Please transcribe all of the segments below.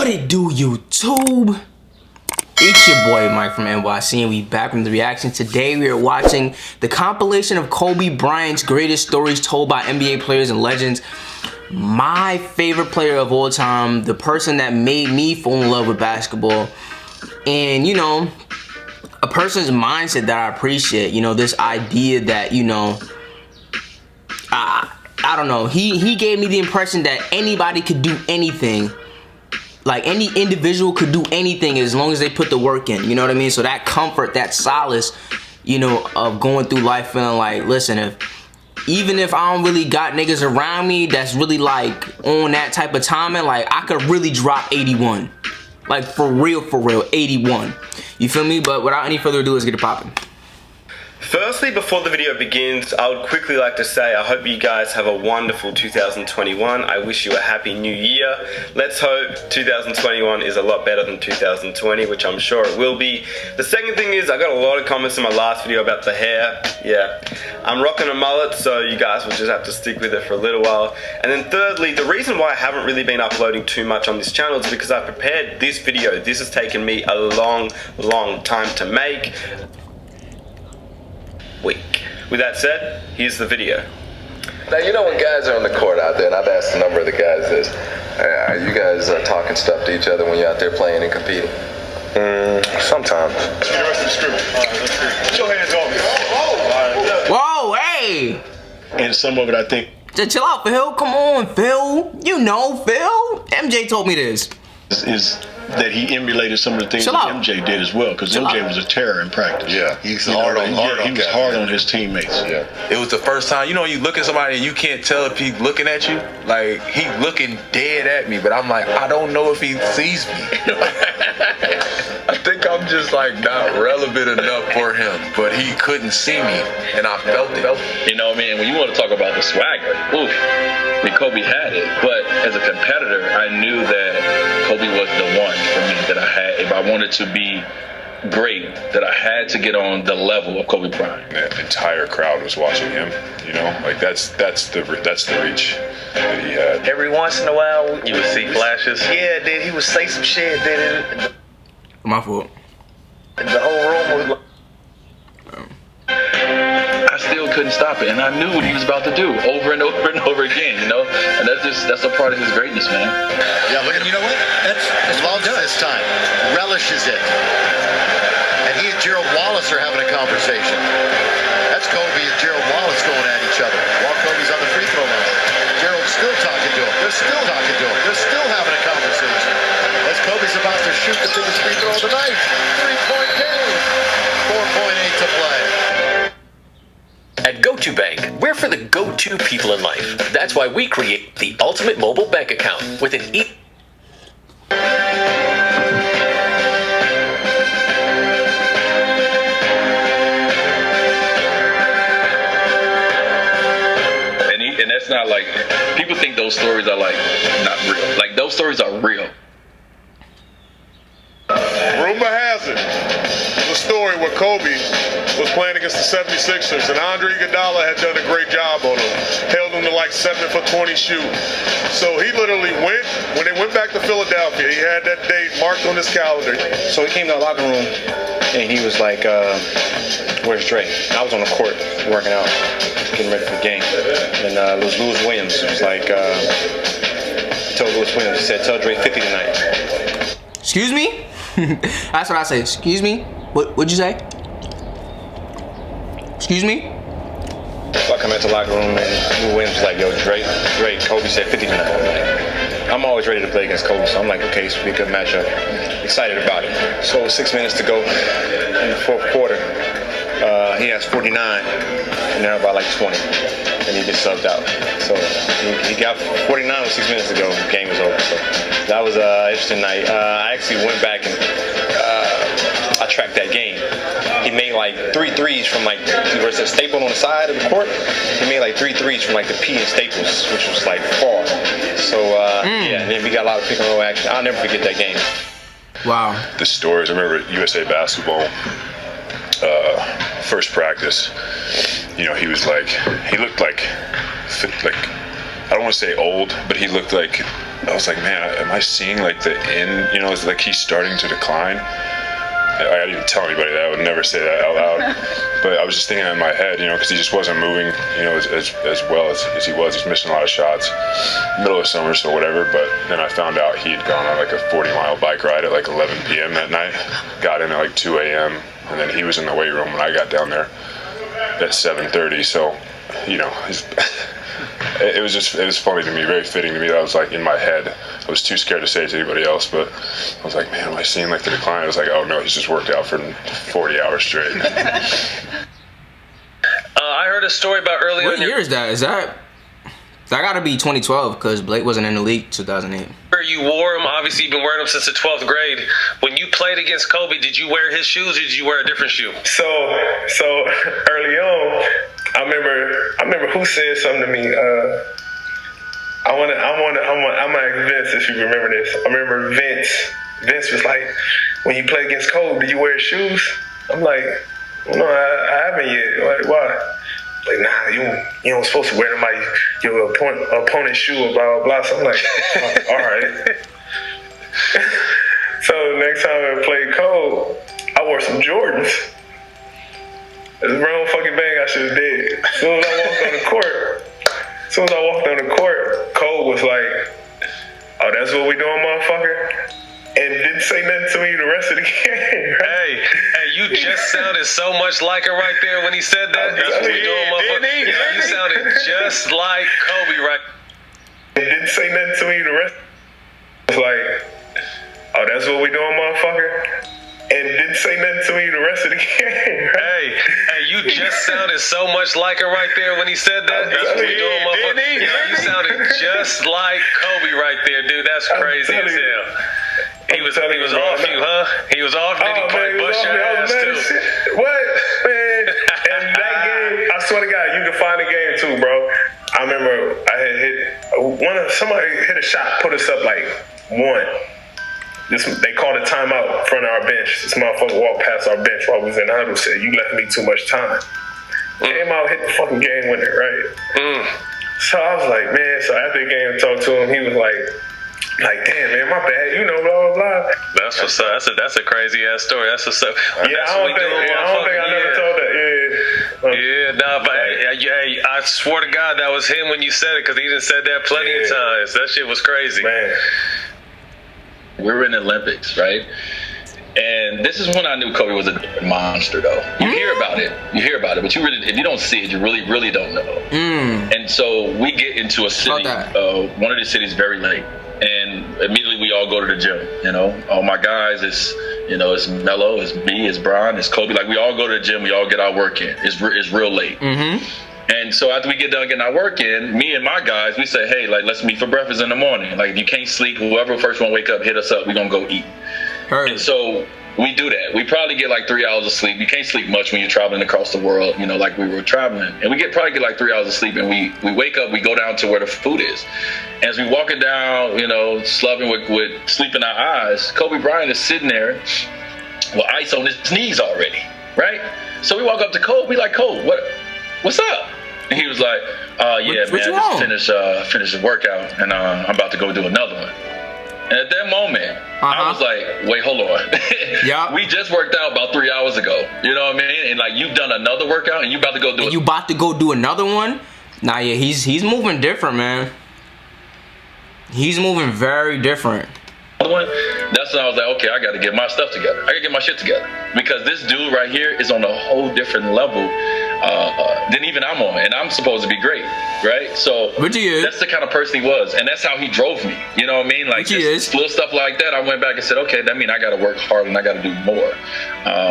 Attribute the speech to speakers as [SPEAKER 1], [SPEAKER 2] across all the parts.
[SPEAKER 1] What it do, YouTube? It's your boy Mike from NYC, and we back from the reaction. Today we are watching the compilation of Kobe Bryant's greatest stories told by NBA players and legends. My favorite player of all time, the person that made me fall in love with basketball, and you know, a person's mindset that I appreciate. You know, this idea that, you know, I don't know, he gave me the impression that anybody could do anything. Like, any individual could do anything as long as they put the work in, you know what I mean? So that comfort, that solace, you know, of going through life feeling like, listen, even if I don't really got niggas around me that's really like on that type of timing, like I could really drop 81. Like for real, 81. You feel me? But without any further ado, let's get it popping.
[SPEAKER 2] Firstly, before the video begins, I would quickly like to say I hope you guys have a wonderful 2021. I wish you a happy new year. Let's hope 2021 is a lot better than 2020, which I'm sure it will be. The second thing is, I got a lot of comments in my last video about the hair. Yeah, I'm rocking a mullet, so you guys will just have to stick with it for a little while. And then thirdly, the reason why I haven't really been uploading too much on this channel is because I prepared this video. This has taken me a long time to make. Week. With that said, here's the video.
[SPEAKER 3] Now, you know when guys are on the court out there, and I've asked a number of the guys this, are you guys talking stuff to each other when you're out there playing and competing?
[SPEAKER 2] Sometimes.
[SPEAKER 4] The rest of the scrimmage. Put your hands on me.
[SPEAKER 1] Whoa, hey!
[SPEAKER 4] And some of it, I think,
[SPEAKER 1] Just chill out, Phil. Come on, Phil. You know, Phil. MJ told me this.
[SPEAKER 4] is that he emulated some of the things
[SPEAKER 1] Chill
[SPEAKER 4] that
[SPEAKER 1] out.
[SPEAKER 4] MJ did as well, because
[SPEAKER 1] Chill
[SPEAKER 4] MJ
[SPEAKER 1] out.
[SPEAKER 4] was a terror in practice.
[SPEAKER 5] Yeah, he's
[SPEAKER 4] You know,
[SPEAKER 5] hard on
[SPEAKER 4] he was
[SPEAKER 5] guys,
[SPEAKER 4] hard
[SPEAKER 5] yeah.
[SPEAKER 4] on his teammates.
[SPEAKER 5] Yeah.
[SPEAKER 6] It was the first time, you know, you look at somebody and you can't tell if he's looking at you. Like, he looking dead at me, but I'm like, I don't know if he sees me. I think I'm just like not relevant enough for him, but he couldn't see me, and I felt it.
[SPEAKER 7] You know what I mean? When you want to talk about the swagger, oof, I mean, Kobe had it. But as a competitor, I knew that Kobe was the one for me, that I had, if I wanted to be great, that I had to get on the level of Kobe Bryant.
[SPEAKER 5] The entire crowd was watching him. You know, like that's the reach that he had.
[SPEAKER 2] Every once in a while, you would see flashes. Yeah, dude, he would say some shit, then
[SPEAKER 1] My fault.
[SPEAKER 2] the whole room was like,
[SPEAKER 7] I still couldn't stop it, and I knew what he was about to do over and over and over again, you know? And that's a part of his greatness, man.
[SPEAKER 8] Yeah, look at him. You know what? That's loves this time. Relishes it. And he and Gerald Wallace are having a conversation. That's Kobe and Gerald Wallace going at each other while Kobe's on the free throw line. Gerald's still talking to him. They're still talking to him. They're still having a conversation. As Kobe's about to shoot the biggest free throw of the night. 3-point game. 4.8 to play.
[SPEAKER 9] At GoToBank, we're for the go-to people in life. That's why we create the ultimate mobile bank account with an
[SPEAKER 7] And that's not like, people think those stories are like not real. Like, those stories are real.
[SPEAKER 4] rumor has it, the story where Kobe was playing against the 76ers and Andre Iguodala had done a great job on him. Held him to like 7 for 20 shoot. So he literally went, when they went back to Philadelphia, he had that date marked on his calendar.
[SPEAKER 10] So he came to the locker room and he was like, where's Dre? I was on the court working out, getting ready for the game. And it was Lewis Williams. It was like, told Lewis Williams, he said, tell Dre 50 tonight.
[SPEAKER 1] Excuse me? That's what I say. Excuse me? What'd you say? Excuse me?
[SPEAKER 10] So I come into the locker room and Lewis Williams was like, yo, Dre, Kobe said 50 tonight. I'm always ready to play against Kobe, so I'm like, okay, this will be a good matchup. Excited about it. So 6 minutes to go in the fourth quarter. He has 49, and they're about like 20, and he gets subbed out. So he got 49 with 6 minutes to go. The game was over. So that was an interesting night. I actually went back and I tracked that game. He made like 3 threes from like, there's a staple on the side of the court. He made like 3 threes from like the P and Staples, which was like far. So yeah, and then we got a lot of pick and roll action. I'll never forget that game.
[SPEAKER 1] Wow.
[SPEAKER 5] The stories. I remember USA basketball. First practice, you know, he was like, he looked like I don't want to say old, but he looked like, I was like, man, am I seeing like the end? You know, it's like he's starting to decline. I didn't tell anybody that. I would never say that out loud. But I was just thinking in my head, you know, because he just wasn't moving, you know, as well as he was. He's missing a lot of shots. Middle of summer, so whatever. But then I found out he had gone on like a 40-mile bike ride at like 11 p.m. that night. Got in at like 2 a.m. And then he was in the weight room when I got down there at 7:30. So, you know, it was funny to me, very fitting to me. That was like in my head. I was too scared to say it to anybody else, but I was like, man, am I seeing like the decline? I was like, oh no, he's just worked out for 40 hours straight.
[SPEAKER 11] I heard a story about earlier.
[SPEAKER 1] What year is that? That gotta be 2012 because Blake wasn't in the league 2008.
[SPEAKER 11] You wore them. Obviously, you've been wearing them since the 12th grade. When you played against Kobe, did you wear his shoes or did you wear a different shoe?
[SPEAKER 2] So early on, I remember who said something to me. I'm gonna ask Vince if you remember this. I remember Vince was like, when you play against Kobe, do you wear shoes? I'm like, no, I haven't yet. Like, why? Like, nah, you ain't supposed to wear your opponent's shoe or blah, blah, blah. So I'm like, oh, all right. So next time I played Kobe, I wore some Jordans. It's the wrong fucking thing I should have did. As soon as I walked on the court, Cole was like, oh, that's what we doing, motherfucker? And didn't say nothing to me the rest of the game. Right?
[SPEAKER 11] Hey, you just sounded so much like her right there when he said that. That's what we doing, motherfucker. Yeah, you sounded just like Kobe right.
[SPEAKER 2] And didn't say nothing to me the rest. It was like, oh, that's what we doing, motherfucker? And didn't say nothing to me the rest of the game. Right?
[SPEAKER 11] Hey, you just sounded so much like her right there when he said that. That's what we doing, motherfucker. Yeah, you sounded just like Kobe right there, dude. That's crazy as hell. He was off you, huh? He was off. Did he probably bust your ass too?
[SPEAKER 2] What, man? And that game, I swear to God, you can find the game too, bro. I remember I had somebody hit a shot, put us up like 1. They called a timeout in front of our bench. This motherfucker walked past our bench while we was in the huddle, said, you left me too much time. Came out, hit the fucking game winner, right? So I was like, man, so after the game, I talked to him, he was like, damn, man, my bad, you know, blah, blah, blah.
[SPEAKER 11] That's what's up. That's a crazy ass story. That's what's up.
[SPEAKER 2] Yeah, I don't think I never told that.
[SPEAKER 11] Yeah, nah, but hey, I swear to God, that was him when you said it, because he done said that plenty of times. That shit was crazy.
[SPEAKER 2] Man.
[SPEAKER 7] We were in the Olympics, right? And this is when I knew Kobe was a monster, though. You hear about it, but you really, if you don't see it, you really, really don't know. And so we get into a city, one of the cities very late, and immediately we all go to the gym. You know, all my guys, it's Melo, it's me, it's Bryant, it's Kobe. Like, we all go to the gym, we all get our work in. It's real late. And so after we get done getting our work in, me and my guys, we say, hey, like, let's meet for breakfast in the morning. Like, if you can't sleep, whoever first one wake up, hit us up. We're going to go eat. And so we do that. We probably get like 3 hours of sleep. You can't sleep much when you're traveling across the world, you know, like we were traveling. And we probably get like 3 hours of sleep. And we wake up, we go down to where the food is. As we walking down, you know, slubbing with sleep in our eyes, Kobe Bryant is sitting there with ice on his knees already, right? So we walk up to Kobe, we like, Kobe, what's up? And he was like, yeah, man, I just finished the workout, and I'm about to go do another one. And at that moment, I was like, wait, hold on. We just worked out about 3 hours ago. You know what I mean? And like, you've done another workout, and you about to go do
[SPEAKER 1] you about to go do another one? Nah, yeah, he's moving different, man. He's moving very different.
[SPEAKER 7] That's when I was like, okay, I got to get my stuff together. I got to get my shit together. Because this dude right here is on a whole different level than even I'm on. And I'm supposed to be great, right? So that's the kind of person he was. And that's how he drove me. You know what I mean? Like, just little stuff like that. I went back and said, okay, that means I got to work hard and I got to do more.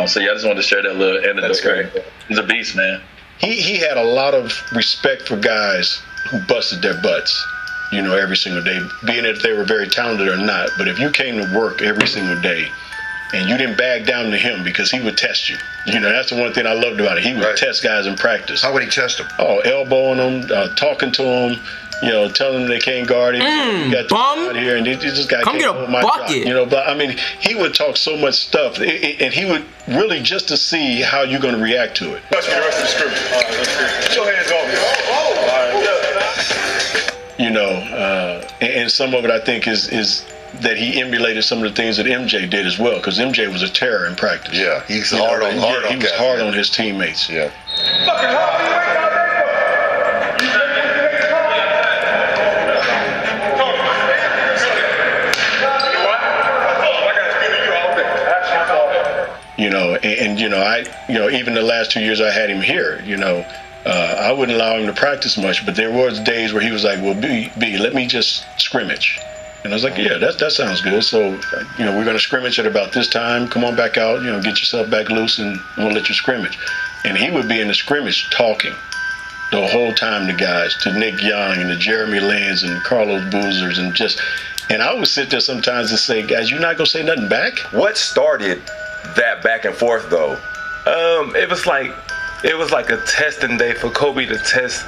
[SPEAKER 7] So yeah, I just wanted to share that little end of the story. He's a beast, man.
[SPEAKER 12] He had a lot of respect for guys who busted their butts. You know, every single day, being that they were very talented or not. But if you came to work every single day and you didn't back down to him because he would test you. You know, that's the one thing I loved about it. He would test guys in practice.
[SPEAKER 8] How would he test them?
[SPEAKER 12] Oh, elbowing them, talking to them, you know, telling them they can't guard him. You got out here and you just got to hold my job. You know, but I mean, he would talk so much stuff, and he would really just to see how you're going to react to it.
[SPEAKER 4] Touch me the rest of the scrimmage. Put your hands on me.
[SPEAKER 12] You And some of it I think is that he emulated some of the things that MJ did as well, because MJ was a terror in practice.
[SPEAKER 13] Yeah, he's hard on
[SPEAKER 12] he was hard on his teammates.
[SPEAKER 13] Yeah.
[SPEAKER 12] You know, and even the last 2 years I had him here, I wouldn't allow him to practice much, but there was days where he was like, well, B, let me just scrimmage. And I was like, yeah, that sounds good. So, we're going to scrimmage at about this time. Come on back out, get yourself back loose, and we'll let you scrimmage. And he would be in the scrimmage talking the whole time to guys, to Nick Young and to Jeremy Lins and Carlos Boozers, and I would sit there sometimes and say, guys, you're not going to say nothing back?
[SPEAKER 14] What started that back and forth though?
[SPEAKER 11] It was like a testing day for Kobe to test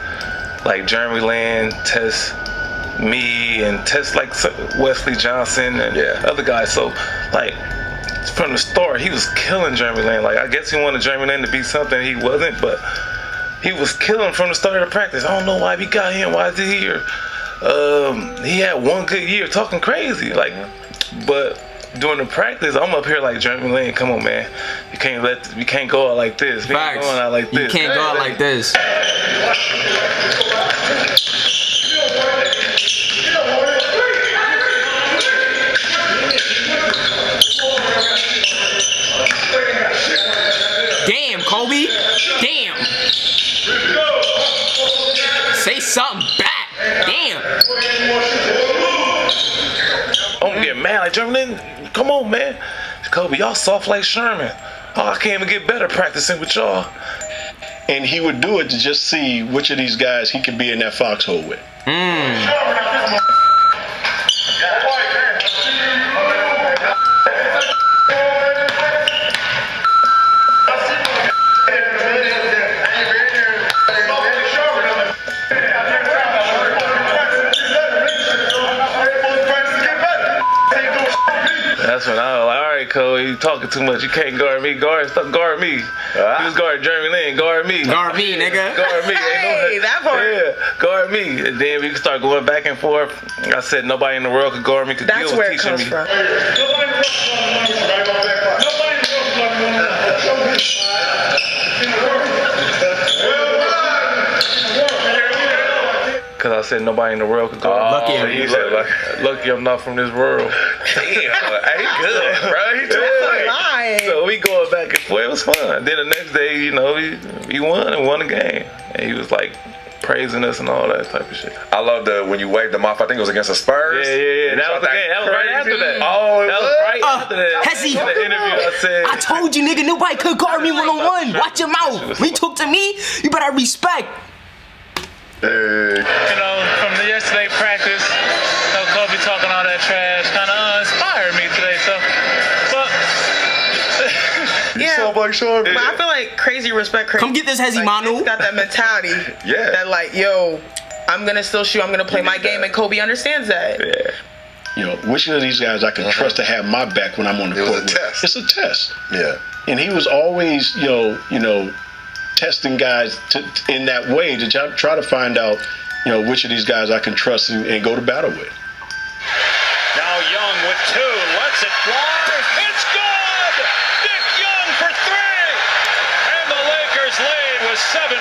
[SPEAKER 11] like Jeremy Lin, test me, and test like Wesley Johnson and other guys. So like from the start, he was killing Jeremy Lin. Like I guess he wanted Jeremy Lin to be something he wasn't, but he was killing from the start of the practice. I don't know why we got him. Why is he here? He had one good year talking crazy, but during the practice, I'm up here like Jeremy Lin. Come on, man, you can't go out like this. We ain't going out like this.
[SPEAKER 1] You can't go out like this. Damn, Kobe. Damn. Say something back. Damn.
[SPEAKER 11] I'm getting mad like Jeremy Lin. Come on, man. Kobe, y'all soft like Sherman. Oh, I can't even get better practicing with y'all.
[SPEAKER 12] And he would do it to just see which of these guys he could be in that foxhole with.
[SPEAKER 11] That's when I was like, all right, Cole, you talking too much. You can't guard me. Guard me. He was guarding Jeremy Lin. Guard me.
[SPEAKER 1] Guard me, nigga.
[SPEAKER 11] Guard me.
[SPEAKER 15] Hey, that part.
[SPEAKER 11] Yeah, guard me. And then we could start going back and forth. I said nobody in the world could guard me.
[SPEAKER 15] That's where it comes from.
[SPEAKER 11] Because I said nobody in the world could guard me. Lucky I'm not from this world.
[SPEAKER 14] Damn, he good, bro. He good.
[SPEAKER 11] So we going back and forth. It was fun. Then the next day, we won the game. And he was like praising us and all that type of shit.
[SPEAKER 14] I love when you waved them off. I think it was against the Spurs.
[SPEAKER 11] Yeah. That was the game. That was right after that.
[SPEAKER 14] Oh,
[SPEAKER 11] that was right after that.
[SPEAKER 1] Hezzy,
[SPEAKER 11] In the interview, I said,
[SPEAKER 1] I told you, nigga, nobody could guard me one-on-one. Watch your mouth. When you talk to me, you better respect.
[SPEAKER 16] From the yesterday practice, Kobe talking all that trash kind of inspired me today. So,
[SPEAKER 15] yeah, but I feel like crazy respect.
[SPEAKER 1] Come get this, Hezzy Manu.
[SPEAKER 15] He's got that mentality.
[SPEAKER 14] Yeah.
[SPEAKER 15] That I'm gonna still shoot. I'm gonna play my game, and Kobe understands that.
[SPEAKER 12] Yeah. Which of these guys I can trust to have my back when I'm on the court? It's a test.
[SPEAKER 13] Yeah.
[SPEAKER 12] And he was always, testing guys in that way to try to find out, which of these guys I can trust and go to battle with.
[SPEAKER 17] Now Young with two, lets it fly. It's good! Nick Young for three! And the Lakers lead with 7.4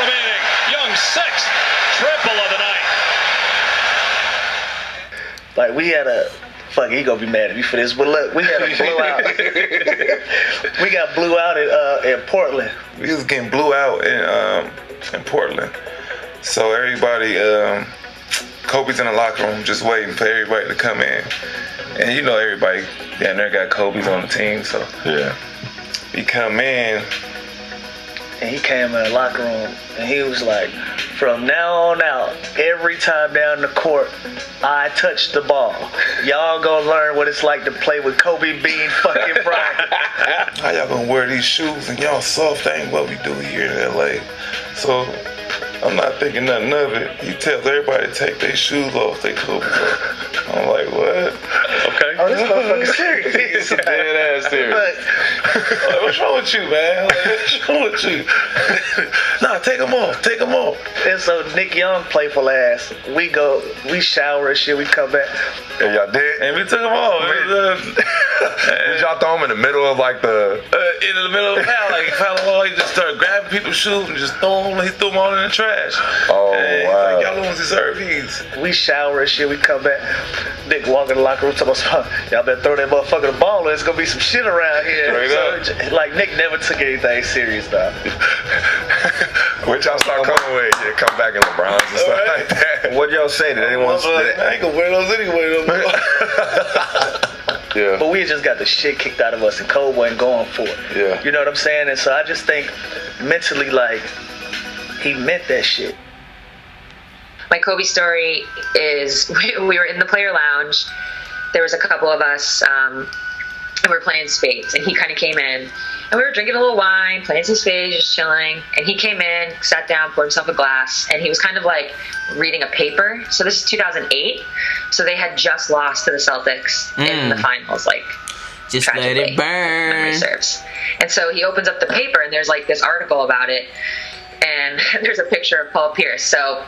[SPEAKER 17] remaining. Young's sixth triple of the night.
[SPEAKER 18] Like, we had a... Fuck, he gonna be mad at me for this, but look, we had a blowout. We got blew out in Portland.
[SPEAKER 11] We was getting blew out in Portland. So everybody, Kobe's in the locker room just waiting for everybody to come in. And everybody down there got Kobe's on the team, so he come in.
[SPEAKER 18] And he came in the locker room and he was like, from now on out, every time down the court, I touch the ball. Y'all gonna learn what it's like to play with Kobe Bean fucking Bryant.
[SPEAKER 11] How y'all gonna wear these shoes and y'all soft? That ain't what we do here in LA. So
[SPEAKER 13] I'm not thinking nothing of it. He tells everybody to take their shoes off, their clothes off. I'm like, what?
[SPEAKER 7] Okay.
[SPEAKER 18] Oh, this motherfucker's serious.
[SPEAKER 13] It's dead ass serious. Like, what's wrong with you, man? Like, what's wrong with you? Nah, take them off. Take them off.
[SPEAKER 18] And so Nick Young, playful ass, we shower and shit, we come back.
[SPEAKER 14] And y'all did?
[SPEAKER 13] And we took them off.
[SPEAKER 14] Did y'all throw them in the middle of like the...
[SPEAKER 13] in the middle of the pile, like he just started grabbing people's shoes and just throwing them. He threw them all in the trash.
[SPEAKER 14] Oh,
[SPEAKER 13] and
[SPEAKER 14] wow.
[SPEAKER 13] Like, y'all don't deserve these.
[SPEAKER 18] We shower and shit, we come back. Nick walk in the locker room, talking about, y'all better throw that motherfucker the ball, there's gonna be some shit around here. So, like, Nick never took anything serious, though.
[SPEAKER 14] What y'all start coming with? Yeah, come back in LeBron's and stuff like that. What y'all say? Did anyone...
[SPEAKER 13] I ain't gonna wear those anyway.
[SPEAKER 14] Yeah.
[SPEAKER 18] But we had just got the shit kicked out of us, and Cole wasn't going for it.
[SPEAKER 14] Yeah.
[SPEAKER 18] You know what I'm saying? And so I just think mentally, like, he meant that shit.
[SPEAKER 19] My Kobe story is we were in the player lounge. There was a couple of us, and we were playing spades, and he kind of came in. And we were drinking a little wine, playing some spades, just chilling. And he came in, sat down, poured himself a glass, and he was kind of like reading a paper. So this is 2008. So they had just lost to the Celtics in the finals, like
[SPEAKER 1] just
[SPEAKER 19] tragically,
[SPEAKER 1] let it burn.
[SPEAKER 19] memory serves. And so he opens up the paper, and there's like this article about it. And there's a picture of Paul Pierce. So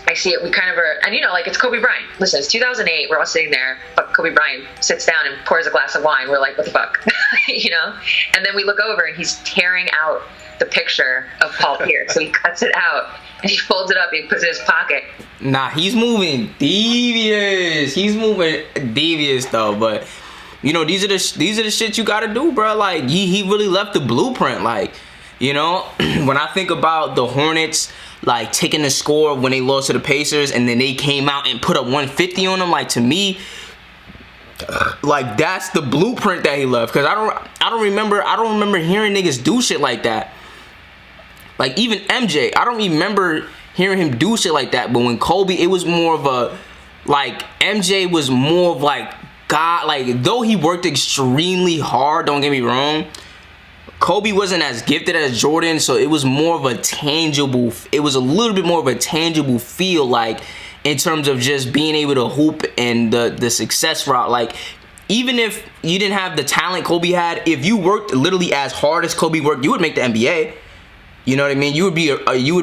[SPEAKER 19] I see it, we kind of are, and you know, like, it's Kobe Bryant. Listen, it's 2008, we're all sitting there, but Kobe Bryant sits down and pours a glass of wine. We're like, what the fuck? You know? And then we look over and he's tearing out the picture of Paul Pierce. So he cuts it out and he folds it up, he puts it in his pocket.
[SPEAKER 1] Nah, he's moving devious. He's moving devious though, but you know, these are the shit you gotta do, bro. Like, he really left the blueprint. Like, you know, when I think about the Hornets, like, taking the score when they lost to the Pacers, and then they came out and put up 150 on them, like, to me, like, that's the blueprint that he left. Because I don't remember hearing niggas do shit like that. Like, even MJ, I don't remember hearing him do shit like that. But when Kobe, it was more of a, like, MJ was more of like, God, like, though he worked extremely hard, don't get me wrong, Kobe wasn't as gifted as Jordan, so it was more of a tangible, it was a little bit more of a tangible feel, like, in terms of just being able to hoop and the success route. Like, even if you didn't have the talent Kobe had, if you worked literally as hard as Kobe worked, you would make the NBA. You know what I mean? You would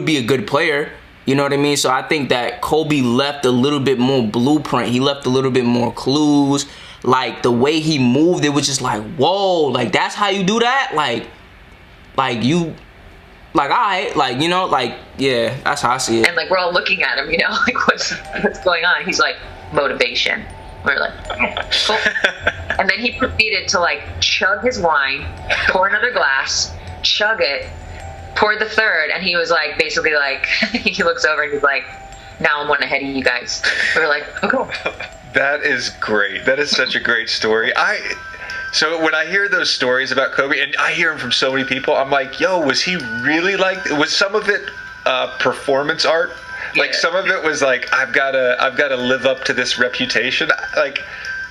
[SPEAKER 1] be a good player. You know what I mean? So I think that Kobe left a little bit more blueprint. He left a little bit more clues. Like, the way he moved, it was just like, whoa, like, that's how you do that? Like you, like, all right, like, you know, like, yeah, that's how I see it.
[SPEAKER 19] And like, we're all looking at him, you know, like, what's going on? He's like, motivation. We're like, cool. And then he proceeded to, like, chug his wine, pour another glass, chug it, poured the third, and he was like, basically like, he looks over and he's like, now I'm one ahead of you guys. We were like, oh, cool.
[SPEAKER 20] That is great. That is such a great story. So when I hear those stories about Kobe, and I hear them from so many people, I'm like, yo, was he really like, was some of it performance art? Yeah. Like, some of it was like, I've gotta live up to this reputation. Like,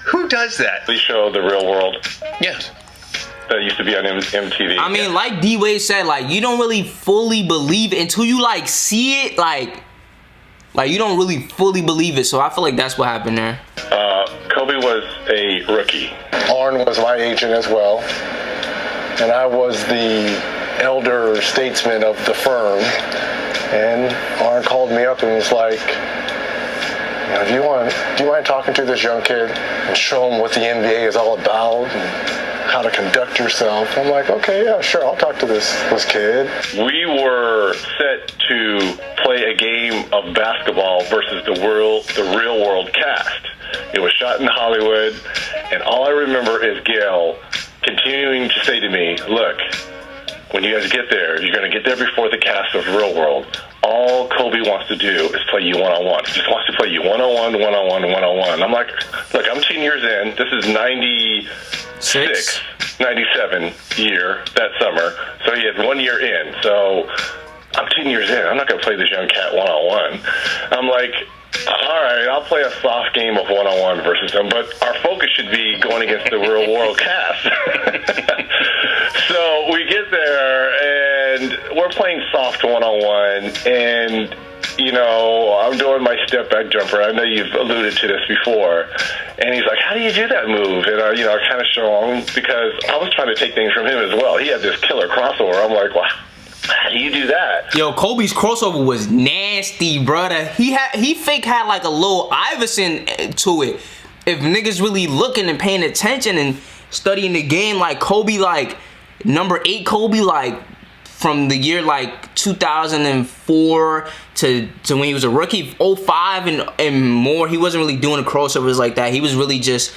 [SPEAKER 20] who does that?
[SPEAKER 7] We show The Real World.
[SPEAKER 20] Yes.
[SPEAKER 7] That used to be on MTV.
[SPEAKER 1] I mean, like D-Wade said, like, you don't really fully believe it until you, like, see it, like you don't really fully believe it. So I feel like that's what happened there.
[SPEAKER 7] Kobe was a rookie.
[SPEAKER 21] Arn was my agent as well, and I was the elder statesman of the firm. And Arn called me up and was like, you know, do you mind talking to this young kid and show him what the NBA is all about and how to conduct yourself? I'm like, okay, yeah, sure, I'll talk to this kid.
[SPEAKER 7] We were set to play a game of basketball versus the real world cast. It was shot in Hollywood, and all I remember is Gail continuing to say to me, look, when you guys get there, you're going to get there before the cast of Real World. All Kobe wants to do is play you one-on-one. He just wants to play you one-on-one, one-on-one, one-on-one. I'm like, look, I'm 10 years in. This is 96, 97 year, that summer. So he had 1 year in. So I'm 10 years in. I'm not going to play this young cat one-on-one. I'm like, all right, I'll play a soft game of one-on-one versus him, but our focus should be going against the real world cast. So we get there,
[SPEAKER 21] and we're playing soft one-on-one, and you know, I'm doing my step back jumper. I know you've alluded to this before. And he's like, how do you do that move? And I kind of show him, because I was trying to take things from him as well. He had this killer crossover. I'm like, wow, how do you do that?
[SPEAKER 1] Yo, Kobe's crossover was nasty, brother. He fake had like a little Iverson to it. If niggas really looking and paying attention and studying the game, like Kobe, like number 8 Kobe, like from the year like 2004 to when he was a rookie, 05 and more, he wasn't really doing the crossovers like that. He would really just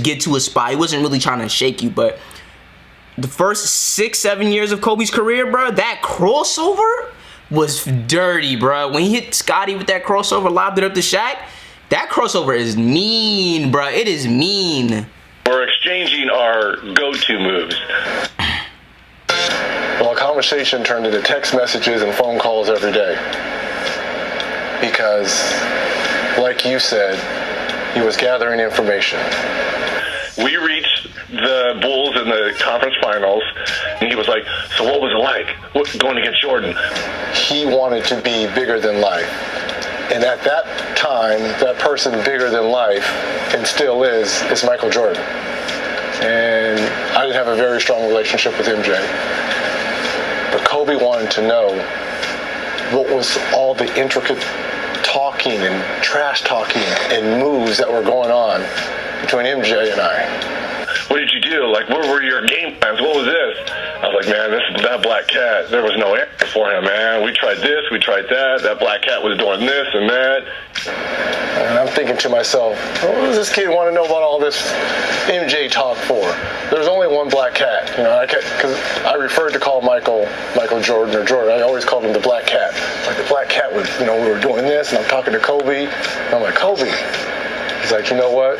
[SPEAKER 1] get to a spot. He wasn't really trying to shake you. But the first 6-7 years of Kobe's career, bro, that crossover was dirty, bro. When he hit Scotty with that crossover, lobbed it up to Shaq, that crossover is mean, bro. It is mean.
[SPEAKER 21] We're exchanging our go-to moves. Well, a conversation turned into text messages and phone calls every day. Because, like you said, he was gathering information. We reached the Bulls in the conference finals, and he was like, so what was it like going against Jordan? He wanted to be bigger than life. And at that time, that person bigger than life, and still is Michael Jordan. And I didn't have a very strong relationship with MJ. But Kobe wanted to know what was all the intricate talking and trash talking and moves that were going on between MJ and I. What did you do? Like, what were your game plans? What was this? I was like, man, that black cat, there was no answer for him, man. We tried this, we tried that. That black cat was doing this and that. And I'm thinking to myself, what does this kid want to know about all this MJ talk for? There's only one black cat, you know, because I referred to call Michael Jordan or Jordan. I always called him the black cat. Like, the black cat was, you know, we were doing this, and I'm talking to Kobe, and I'm like, Kobe. He's like, you know what?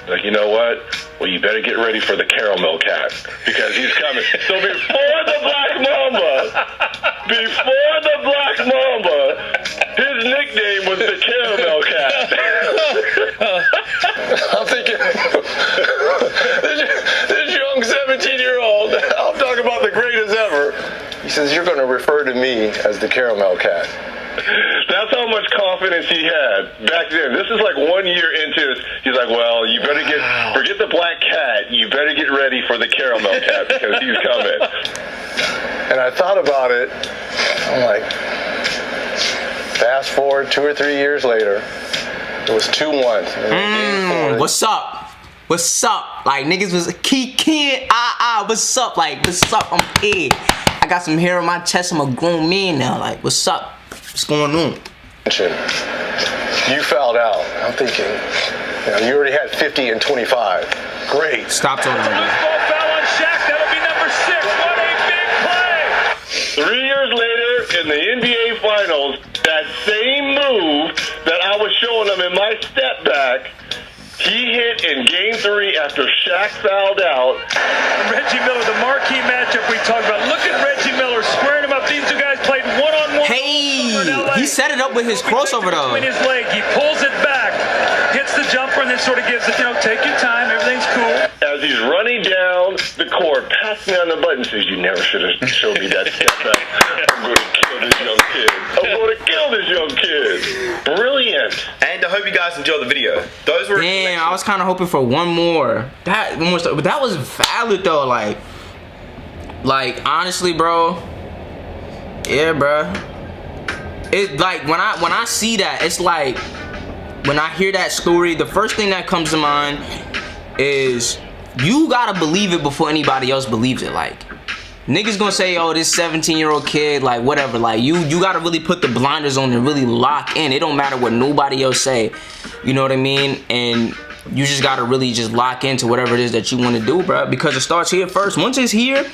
[SPEAKER 21] Like, you know what? Well, you better get ready for the caramel cat, because he's coming. So before the Black Mamba, his nickname was the caramel cat. I'm thinking, this young 17-year-old, I'm talking about the greatest ever. He says, you're going to refer to me as the caramel cat. That's how much confidence he had back then. This is like 1 year into it. He's like, well, you better forget the black cat. You better get ready for the caramel cat, because he's coming. And I thought about it. I'm like, fast forward 2 or 3 years later, it was 2-1.
[SPEAKER 1] What's up? What's up? Like, niggas was kid, what's up? Like, what's up? I'm here. I got some hair on my chest. I'm a grown man now. Like, what's up? What's going on?
[SPEAKER 21] You fouled out. I'm thinking, you already had 50 and 25. Great.
[SPEAKER 1] Stop talking about that.
[SPEAKER 17] Foul on Shaq. That'll be number 6. What a big play.
[SPEAKER 21] 3 years later, in the NBA Finals, that same move that I was showing him in my step back, he hit in Game 3 after Shaq fouled out.
[SPEAKER 17] Reggie Miller, the marquee matchup we talked about. Look at Reggie Miller squaring him up. These two guys played one-on-one.
[SPEAKER 1] Hey, he set it up with his crossover though.
[SPEAKER 17] In his leg, he pulls it back, hits the jumper, and then sort of gives it, take your time. Everything's cool.
[SPEAKER 21] As he's running down the court, passing on the button, says, you never should have showed me that step back. I'm going to kill this young kid. I'm going to kill this young kid. Brilliant.
[SPEAKER 2] And I hope you guys enjoyed the video. Those were...
[SPEAKER 1] Damn, I was kind of hoping for one more. But that was valid though. Like honestly, bro. Yeah, bro. It like when I see that, it's like when I hear that story, the first thing that comes to mind is you gotta believe it before anybody else believes it. Like, niggas gonna say, oh, this 17-year-old kid, like whatever. Like you gotta really put the blinders on and really lock in. It don't matter what nobody else say. You know what I mean? And you just gotta really just lock into whatever it is that you want to do, bro. Because it starts here first. Once it's here,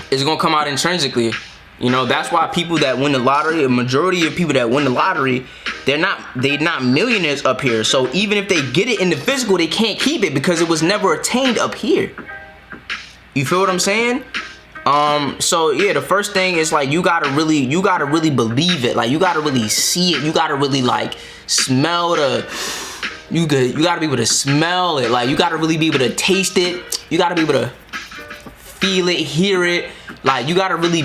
[SPEAKER 1] it's gonna come out intrinsically. You know, that's why people that win the lottery, a majority of people that win the lottery, they're not millionaires up here. So even if they get it in the physical, they can't keep it because it was never attained up here. You feel what I'm saying? So yeah, the first thing is like you gotta really believe it. Like you gotta really see it. You gotta really like smell you gotta be able to smell it. Like you gotta really be able to taste it. You gotta be able to feel it, hear it. Like, you gotta really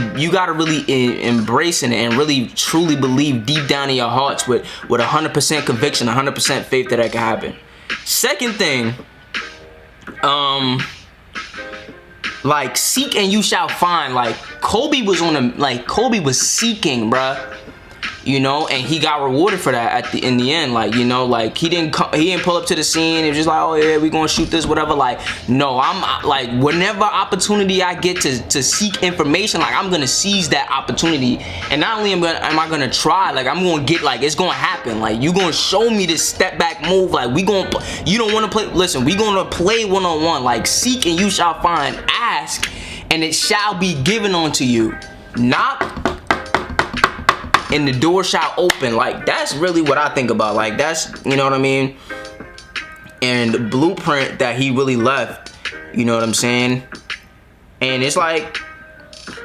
[SPEAKER 1] embrace it and really truly believe deep down in your hearts with 100% conviction, 100% faith that can happen. Second thing, like, seek and you shall find. Like, Kobe was seeking, bruh. You know, and he got rewarded for that in the end. Like, you know, like, he didn't pull up to the scene and just like, oh yeah, we gonna shoot this, whatever. Like, no, I'm like, whenever opportunity I get to seek information, like, I'm gonna seize that opportunity. And not only am I gonna try, like, I'm gonna get, like, it's gonna happen. Like, you gonna show me this step back move. Like, you don't want to play. Listen, we gonna play one-on-one. Like, seek and you shall find. Ask and it shall be given unto you. Knock and the door shall open. Like, that's really what I think about. Like, that's, you know what I mean? And the blueprint that he really left, you know what I'm saying? And it's like,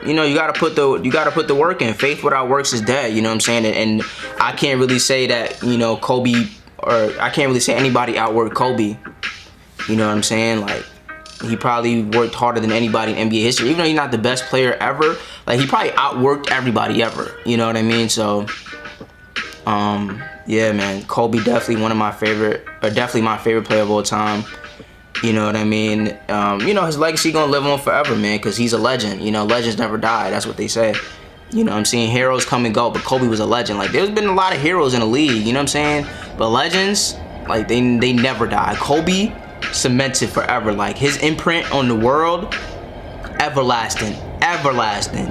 [SPEAKER 1] you know, you gotta put the work in. Faith without works is dead, you know what I'm saying? And I can't really say that, you know, Kobe, or I can't really say anybody outworked Kobe. You know what I'm saying? Like, he probably worked harder than anybody in NBA history. Even though he's not the best player ever, like, he probably outworked everybody ever. You know what I mean? So, yeah, man, Kobe definitely one of my favorite, or definitely my favorite player of all time. You know what I mean? You know, his legacy gonna live on forever, man, because he's a legend. You know, legends never die. That's what they say. You know what I'm saying? Heroes come and go, but Kobe was a legend. Like, there's been a lot of heroes in the league, you know what I'm saying? But legends, like, they never die. Kobe cemented forever. Like, his imprint on the world, everlasting,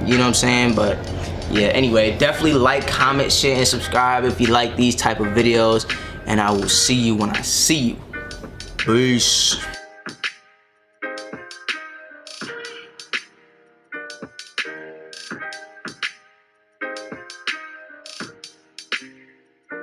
[SPEAKER 1] you know what I'm saying? But yeah, anyway, definitely like, comment, share, and subscribe if you like these type of videos, and I will see you when I see you. Peace.